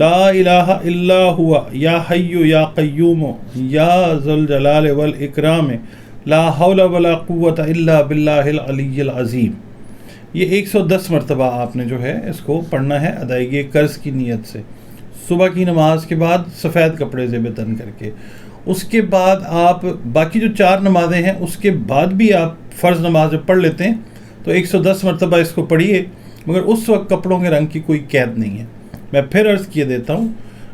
لا الہ الا ہوا یا حی یا قیوم یا ذل جلال والاکرام لا حول ولا قوت الا باللہ العلی العظیم. یہ 110 مرتبہ آپ نے جو ہے اس کو پڑھنا ہے ادائیگی قرض کی نیت سے، صبح کی نماز کے بعد سفید کپڑے زیب تن کر کے. اس کے بعد آپ باقی جو 4 نمازیں ہیں اس کے بعد بھی آپ فرض نماز جب پڑھ لیتے ہیں تو 110 مرتبہ اس کو پڑھیے، مگر اس وقت کپڑوں کے رنگ کی کوئی قید نہیں ہے. میں پھر عرض کیے دیتا ہوں،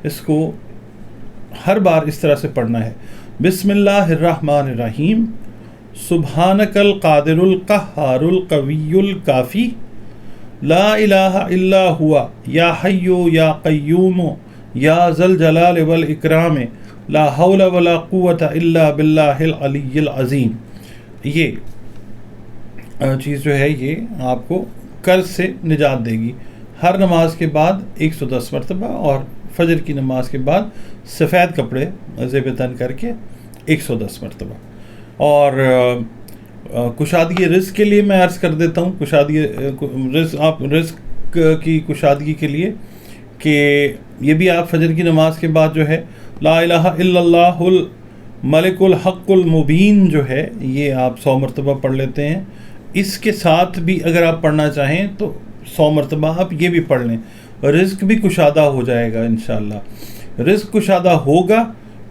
اس کو ہر بار اس طرح سے پڑھنا ہے. بسم اللہ الرحمن الرحیم، سبحانک القادر القہار القوی الکافی، لا الہ الا ہوا یا حی یا قیوم یا ذل جلال والاکرام لا حول ولا قوت الا باللہ العلی العظیم. یہ چیز جو ہے یہ آپ کو قرض سے نجات دے گی. ہر نماز کے بعد 110 مرتبہ اور فجر کی نماز کے بعد سفید کپڑے زیب تن کر کے 110 مرتبہ. اور کشادگی رزق کے لیے میں عرض کر دیتا ہوں، کشادگی رزق کی کشادگی کے لیے کہ یہ بھی آپ فجر کی نماز کے بعد جو ہے لا الہ الا اللہ الملک الحق المبین جو ہے یہ آپ 100 مرتبہ پڑھ لیتے ہیں. اس کے ساتھ بھی اگر آپ پڑھنا چاہیں تو 100 مرتبہ آپ یہ بھی پڑھ لیں. رزق بھی کشادہ ہو جائے گا انشاءاللہ. رزق کشادہ ہوگا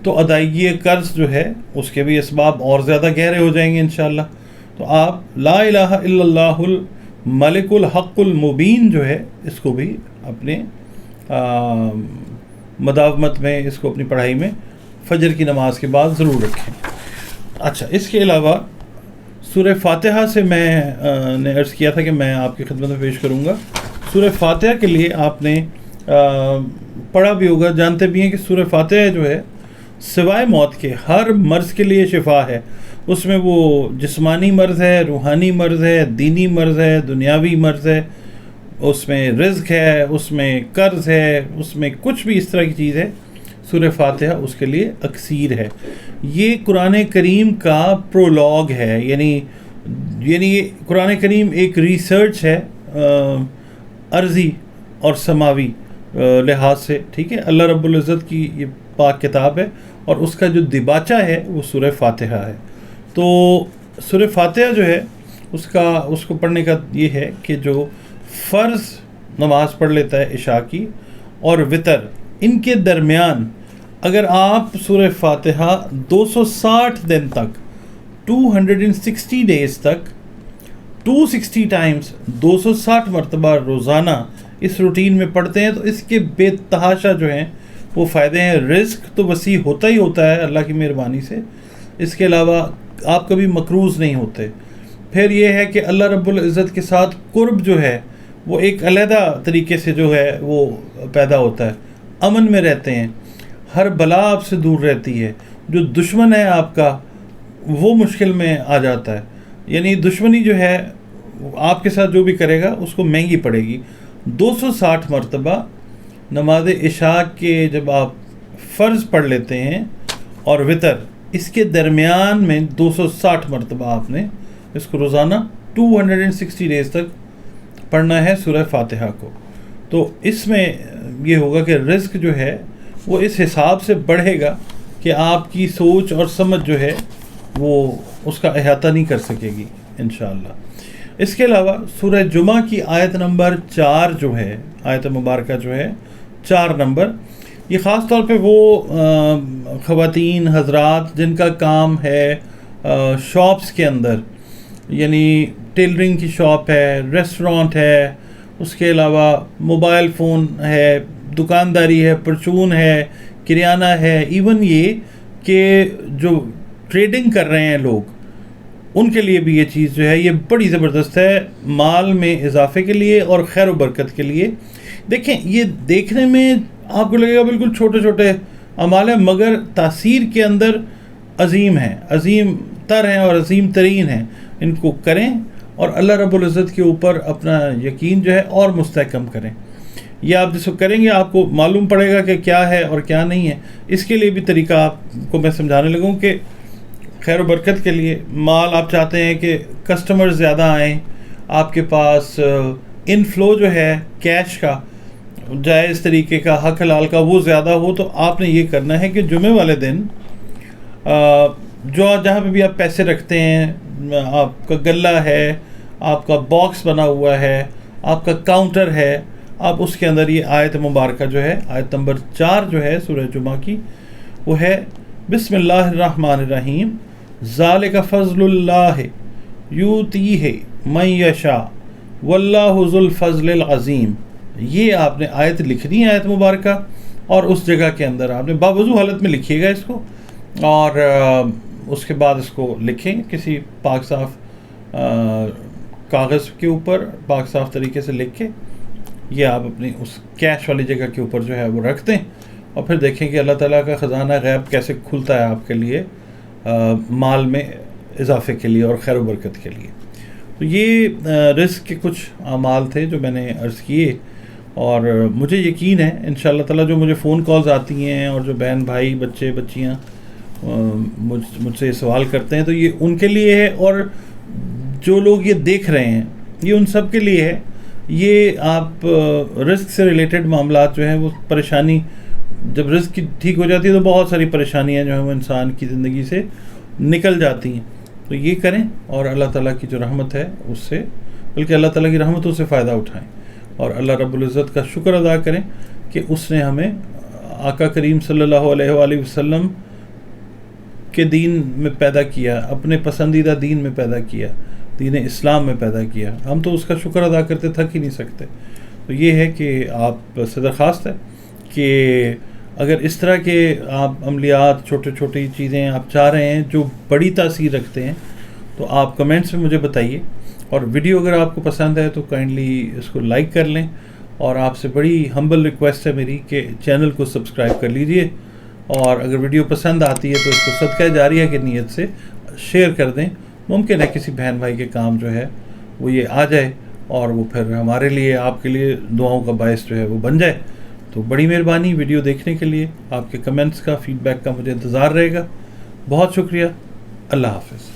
تو ادائیگی قرض جو ہے اس کے بھی اسباب اور زیادہ گہرے ہو جائیں گے انشاءاللہ. تو آپ لا الہ الا اللہ الملک الحق المبین جو ہے اس کو بھی اپنے مداومت میں، اس کو اپنی پڑھائی میں فجر کی نماز کے بعد ضرور رکھیں. اچھا، اس کے علاوہ سورہ فاتحہ سے میں نے عرض کیا تھا کہ میں آپ کی خدمت میں پیش کروں گا. سورہ فاتحہ کے لیے آپ نے پڑھا بھی ہوگا، جانتے بھی ہیں کہ سورہ فاتحہ جو ہے سوائے موت کے ہر مرض کے لیے شفا ہے. اس میں وہ جسمانی مرض ہے، روحانی مرض ہے، دینی مرض ہے، دنیاوی مرض ہے، اس میں رزق ہے، اس میں قرض ہے، اس میں کچھ بھی اس طرح کی چیز ہے، سورہ فاتحہ اس کے لیے اکسیر ہے. یہ قرآن کریم کا پرولوگ ہے، یعنی یہ قرآن کریم ایک ریسرچ ہے عرضی اور سماوی لحاظ سے، ٹھیک ہے. اللہ رب العزت کی یہ پاک کتاب ہے اور اس کا جو دباچہ ہے وہ سورہ فاتحہ ہے. تو سورہ فاتحہ جو ہے اس کو پڑھنے کا یہ ہے کہ جو فرض نماز پڑھ لیتا ہے عشاء کی اور وتر، ان کے درمیان اگر آپ سورہ فاتحہ 260 دن تک 260 ڈیز تک 260 ٹائمز 260 مرتبہ روزانہ اس روٹین میں پڑھتے ہیں تو اس کے بے تحاشا جو ہیں وہ فائدے ہیں. رزق تو وسیع ہوتا ہی ہوتا ہے اللہ کی مہربانی سے، اس کے علاوہ آپ کبھی مقروض نہیں ہوتے. پھر یہ ہے کہ اللہ رب العزت کے ساتھ قرب جو ہے وہ ایک علیحدہ طریقے سے جو ہے وہ پیدا ہوتا ہے. امن میں رہتے ہیں، ہر بلا آپ سے دور رہتی ہے. جو دشمن ہے آپ کا وہ مشکل میں آ جاتا ہے، یعنی دشمنی جو ہے آپ کے ساتھ جو بھی کرے گا اس کو مہنگی پڑے گی. 260 مرتبہ نماز عشاء کے جب آپ فرض پڑھ لیتے ہیں اور وتر، اس کے درمیان میں 260 مرتبہ آپ نے اس کو روزانہ 260 ڈیز تک پڑھنا ہے سورہ فاتحہ کو. تو اس میں یہ ہوگا کہ رزق جو ہے وہ اس حساب سے بڑھے گا کہ آپ کی سوچ اور سمجھ جو ہے وہ اس کا احاطہ نہیں کر سکے گی انشاءاللہ. اس کے علاوہ سورہ جمعہ کی آیت نمبر 4 جو ہے، آیت مبارکہ جو ہے 4 نمبر، یہ خاص طور پہ وہ خواتین حضرات جن کا کام ہے شاپس کے اندر، یعنی ٹیلرنگ کی شاپ ہے، ریسٹورانٹ ہے، اس کے علاوہ موبائل فون ہے، دکانداری ہے، پرچون ہے، کریانہ ہے، ایون یہ کہ جو ٹریڈنگ کر رہے ہیں لوگ، ان کے لیے بھی یہ چیز جو ہے یہ بڑی زبردست ہے مال میں اضافے کے لیے اور خیر و برکت کے لیے. دیکھیں، یہ دیکھنے میں آپ کو لگے گا بالکل چھوٹے چھوٹے اعمال ہیں، مگر تاثیر کے اندر عظیم ہیں، عظیم تر ہیں اور عظیم ترین ہیں. ان کو کریں اور اللہ رب العزت کے اوپر اپنا یقین جو ہے اور مستحکم کریں. یہ آپ جس کو کریں گے آپ کو معلوم پڑے گا کہ کیا ہے اور کیا نہیں ہے. اس کے لیے بھی طریقہ آپ کو میں سمجھانے لگوں کہ خیر و برکت کے لیے مال آپ چاہتے ہیں کہ کسٹمر زیادہ آئیں آپ کے پاس، ان فلو جو ہے کیش کا جائز طریقے کا، حق حلال کا وہ زیادہ ہو، تو آپ نے یہ کرنا ہے کہ جمعے والے دن جو جہاں پہ بھی آپ پیسے رکھتے ہیں، آپ کا گلہ ہے، آپ کا باکس بنا ہوا ہے، آپ کا کاؤنٹر ہے، آپ اس کے اندر یہ آیت مبارکہ جو ہے، آیت نمبر 4 جو ہے سورہ جمعہ کی، وہ ہے بسم اللہ الرحمن الرحیم ذالک فضل اللہ یؤتیہ من یشاء واللہ ذو الفضل العظیم. یہ آپ نے آیت لکھنی ہے، آیت مبارکہ، اور اس جگہ کے اندر آپ نے باوضو حالت میں لکھیے گا اس کو، اور اس کے بعد اس کو لکھیں کسی پاک صاف کاغذ کے اوپر، پاک صاف طریقے سے لکھ کے یہ آپ اپنی اس کیش والی جگہ کے اوپر جو ہے وہ رکھ دیں، اور پھر دیکھیں کہ اللہ تعالیٰ کا خزانہ غیب کیسے کھلتا ہے آپ کے لیے مال میں اضافے کے لیے اور خیر و برکت کے لیے. تو یہ رزق کے کچھ اعمال تھے جو میں نے عرض کیے، اور مجھے یقین ہے انشاءاللہ تعالیٰ جو مجھے فون کالز آتی ہیں اور جو بہن بھائی بچے بچیاں مجھ سے یہ سوال کرتے ہیں، تو یہ ان کے لیے ہے، اور جو لوگ یہ دیکھ رہے ہیں یہ ان سب کے لیے ہے. یہ آپ رزق سے ریلیٹڈ معاملات جو ہیں وہ پریشانی، جب رزق کی ٹھیک ہو جاتی ہے تو بہت ساری پریشانیاں جو ہیں وہ انسان کی زندگی سے نکل جاتی ہیں. تو یہ کریں اور اللہ تعالیٰ کی جو رحمت ہے اس سے، بلکہ اللہ تعالیٰ کی رحمتوں سے فائدہ اٹھائیں، اور اللہ رب العزت کا شکر ادا کریں کہ اس نے ہمیں آقا کریم صلی اللہ علیہ وآلہ وسلم کے دین میں پیدا کیا، اپنے پسندیدہ دین میں پیدا کیا، دین اسلام میں پیدا کیا. ہم تو اس کا شکر ادا کرتے تھک ہی نہیں سکتے. تو یہ ہے کہ آپ سے درخواست ہے کہ اگر اس طرح کے آپ عملیات، چھوٹے چھوٹی چیزیں آپ چاہ رہے ہیں جو بڑی تاثیر رکھتے ہیں، تو آپ کمنٹس میں مجھے بتائیے، اور ویڈیو اگر آپ کو پسند ہے تو کائنڈلی اس کو لائک کر لیں، اور آپ سے بڑی ہمبل ریکویسٹ ہے میری کہ چینل کو سبسکرائب کر لیجئے، اور اگر ویڈیو پسند آتی ہے تو اس کو صدقہ جاریہ کی نیت سے شیئر کر دیں. ممکن ہے کسی بہن بھائی کے کام جو ہے وہ یہ آ جائے، اور وہ پھر ہمارے لیے، آپ کے لیے دعاؤں کا باعث جو ہے وہ بن جائے. تو بڑی مہربانی ویڈیو دیکھنے کے لیے. آپ کے کمنٹس کا، فیڈ بیک کا مجھے انتظار رہے گا. بہت شکریہ. اللہ حافظ.